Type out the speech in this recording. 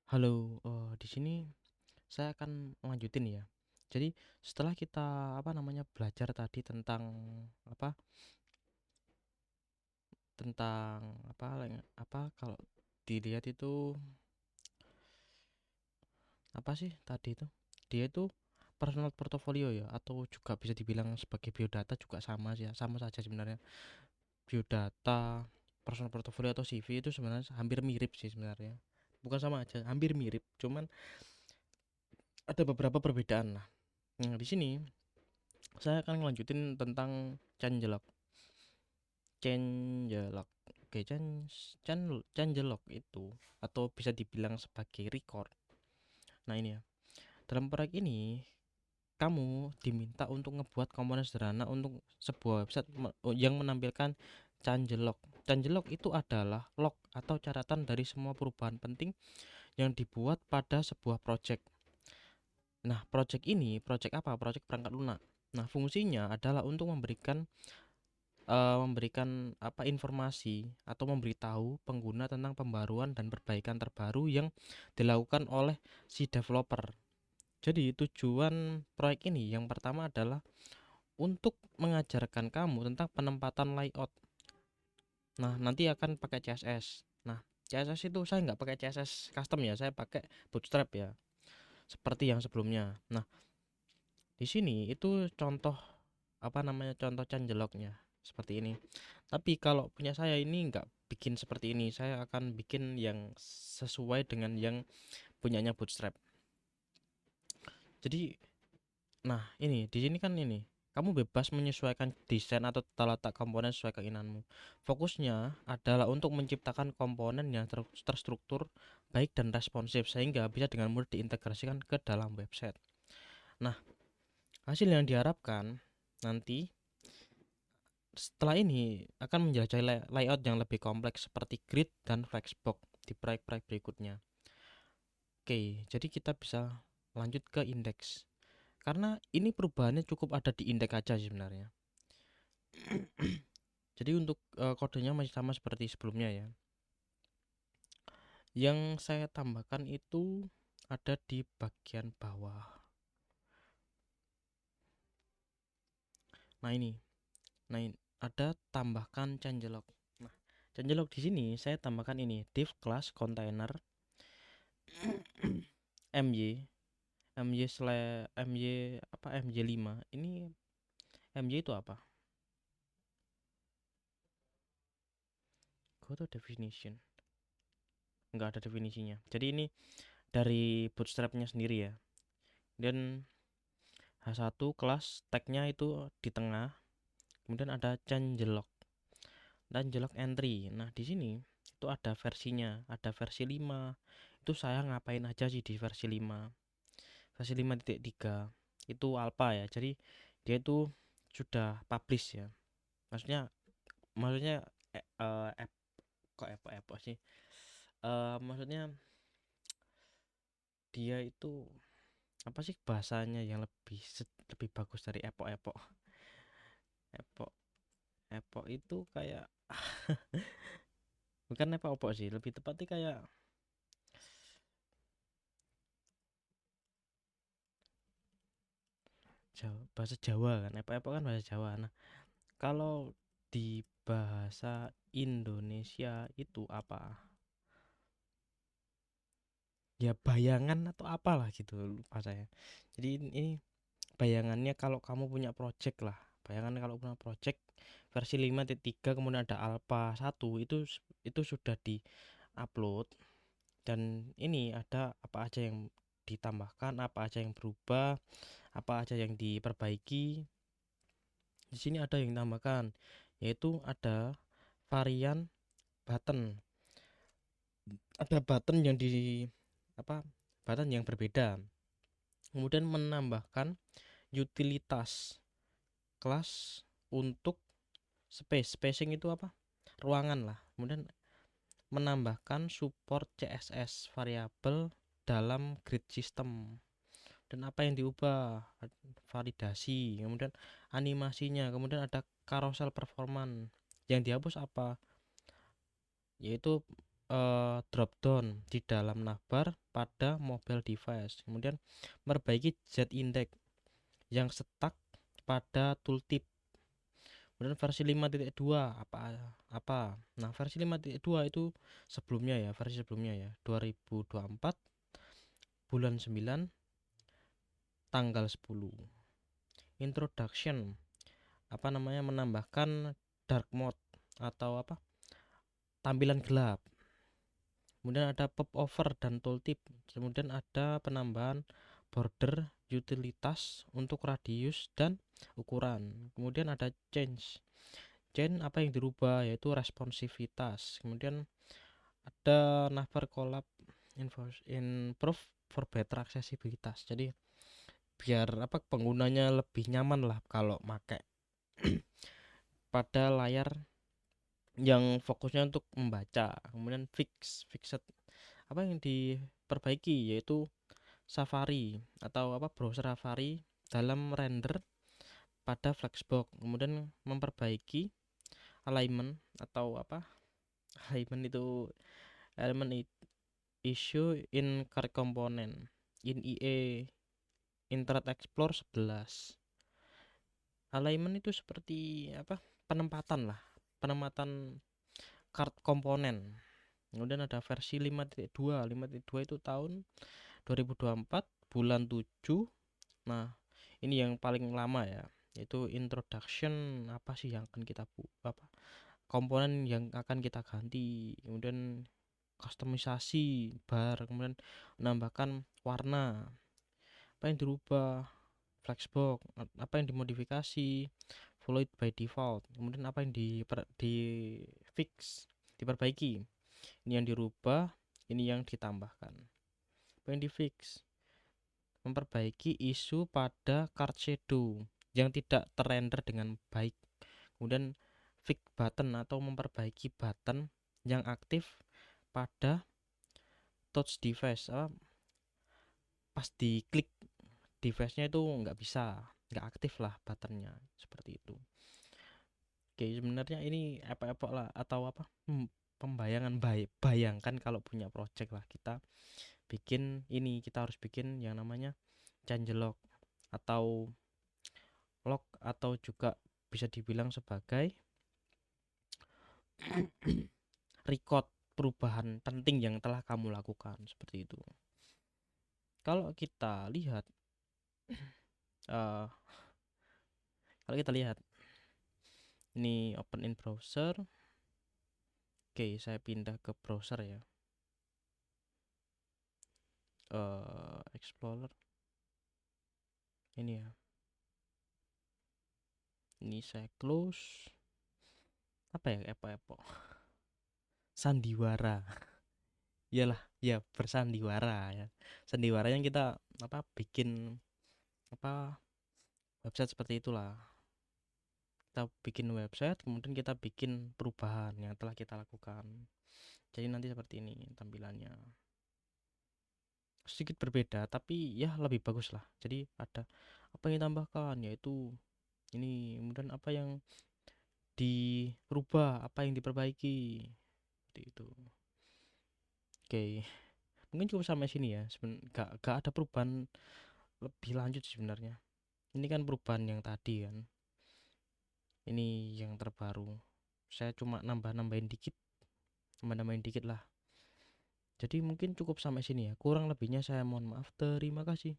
Halo, di sini saya akan melanjutin ya. Jadi setelah kita belajar tadi tentang apa tentang kalau dilihat itu apa sih tadi itu? Dia itu personal portfolio ya, atau juga bisa dibilang sebagai biodata juga sama sih ya, sama saja sebenarnya. Biodata, personal portfolio atau CV itu sebenarnya hampir mirip sih sebenarnya. Bukan sama aja, hampir mirip. Cuman ada beberapa perbedaan lah. Nah, di sini saya akan ngelanjutin tentang changelog. Changelog. Oke, changelog itu atau bisa dibilang sebagai record. Nah, ini ya. Dalam proyek ini kamu diminta untuk ngebuat komponen sederhana untuk sebuah website yang menampilkan changelog. Changelog itu adalah log atau catatan dari semua perubahan penting yang dibuat pada sebuah project. Nah, project ini, project apa? Project perangkat lunak. Nah, fungsinya adalah untuk memberikan informasi atau memberitahu pengguna tentang pembaruan dan perbaikan terbaru yang dilakukan oleh si developer. Jadi tujuan proyek ini yang pertama adalah untuk mengajarkan kamu tentang penempatan layout. Nah, nanti akan pakai CSS. Nah, CSS itu saya nggak pakai CSS custom ya, saya pakai Bootstrap ya, seperti yang sebelumnya. Nah, di sini itu contoh changelognya seperti ini. Tapi kalau punya saya ini nggak bikin seperti ini, saya akan bikin yang sesuai dengan yang punyanya Bootstrap. Jadi, nah ini di sini kan ini kamu bebas menyesuaikan desain atau tata letak komponen sesuai keinginanmu. Fokusnya adalah untuk menciptakan komponen yang terstruktur, baik dan responsif sehingga bisa dengan mudah diintegrasikan ke dalam website. Nah, hasil yang diharapkan nanti setelah ini akan menjelajahi layout yang lebih kompleks seperti grid dan flexbox di proyek-proyek berikutnya. Oke, jadi kita bisa lanjut ke indeks. Karena ini perubahannya cukup ada di indeks aja sih sebenarnya. Jadi untuk kodenya masih sama seperti sebelumnya ya. Yang saya tambahkan itu ada di bagian bawah. Nah ini, ada tambahkan changelog. Nah, changelog di sini saya tambahkan ini div class container my MY 5 ini. MY itu apa? Go to definition, nggak ada definisinya, jadi ini dari bootstrapnya sendiri ya. Dan H1 kelas tagnya itu di tengah, kemudian ada changelog dan jelog entry. Nah di sini itu ada versinya, ada versi 5. Itu saya ngapain aja sih di versi 5? Versi 5.3 itu alpha ya, jadi dia itu sudah publish ya. Maksudnya maksudnya kok Epo sih, maksudnya dia itu apa sih bahasanya yang lebih bagus dari Epo. Epo Epo itu kayak bukan Epo sih, lebih tepatnya kayak Jawa, bahasa Jawa kan. Epo kan bahasa Jawa. Nah, kalau di bahasa Indonesia itu apa? Ya bayangan atau apalah gitu, lupa saya. Jadi ini bayangannya kalau kamu punya project lah. Bayangan kalau punya project versi 5.3 kemudian ada alpha 1 itu sudah di-upload, dan ini ada apa aja yang ditambahkan, apa aja yang berubah, apa aja yang diperbaiki. Di sini ada yang ditambahkan, yaitu ada varian button. Ada button yang di apa? Button yang berbeda. Kemudian menambahkan utilitas kelas untuk spacing itu apa? Ruangan lah. Kemudian menambahkan support CSS variabel dalam grid system. Dan apa yang diubah? Validasi, kemudian animasinya, kemudian ada carousel performance. Yang dihapus apa? Yaitu drop down di dalam navbar pada mobile device, kemudian memperbaiki Z-index yang stuck pada tooltip. Kemudian versi 5.2 apa? Nah, versi 5.2 itu sebelumnya ya, versi sebelumnya ya, 2024 bulan 9 tanggal 10. Introduction, menambahkan dark mode atau tampilan gelap. Kemudian ada pop over dan tooltip. Kemudian ada penambahan border utilitas untuk radius dan ukuran. Kemudian ada change. Apa yang dirubah yaitu responsivitas. Kemudian ada navbar collab improve for better accessibilitas. Jadi biar penggunanya lebih nyaman lah kalau pakai pada layar yang fokusnya untuk membaca. Kemudian fixed yang diperbaiki yaitu Safari atau browser Safari dalam render pada Flexbox. Kemudian memperbaiki alignment atau alignment itu element issue in car component in IE Internet Explorer 11. Alignment itu seperti penempatan lah, penempatan card komponen. Kemudian ada versi 5.2. 5.2 itu tahun 2024 bulan 7. Nah, ini yang paling lama ya, yaitu introduction yang akan kita komponen yang akan kita ganti, kemudian kustomisasi bar, kemudian menambahkan warna, apa yang dirubah, flexbox, apa yang dimodifikasi, Floyd by default, kemudian apa yang di fix, diperbaiki, ini yang dirubah, ini yang ditambahkan. Apa yang di fix, memperbaiki isu pada card shadow yang tidak terrender dengan baik. Kemudian fix button atau memperbaiki button yang aktif pada touch device, pas diklik device-nya itu nggak aktif lah buttonnya, seperti itu. Oke, sebenarnya ini apa lah atau pembayangan bayangkan kalau punya project lah, kita harus bikin yang namanya changelog atau log, atau juga bisa dibilang sebagai record perubahan penting yang telah kamu lakukan, seperti itu. Kalau kita lihat ini open in browser. Oke, saya pindah ke browser ya, Explorer ini ya, ini saya close. Sandiwara. Iyalah, ya, bersandiwara ya. Sandiwara yang kita bikin website, seperti itulah. Kita bikin website, kemudian kita bikin perubahan yang telah kita lakukan. Jadi nanti seperti ini tampilannya. Sedikit berbeda, tapi ya lebih bagus lah. Jadi ada apa yang ditambahkan, yaitu ini, kemudian apa yang dirubah, apa yang diperbaiki, seperti itu. Oke, mungkin cukup sampai sini ya. Gak ada perubahan lebih lanjut sebenarnya. Ini kan perubahan yang tadi kan, ini yang terbaru. Saya cuma nambahin dikit lah. Jadi mungkin cukup sampai sini ya. Kurang lebihnya saya mohon maaf. Terima kasih.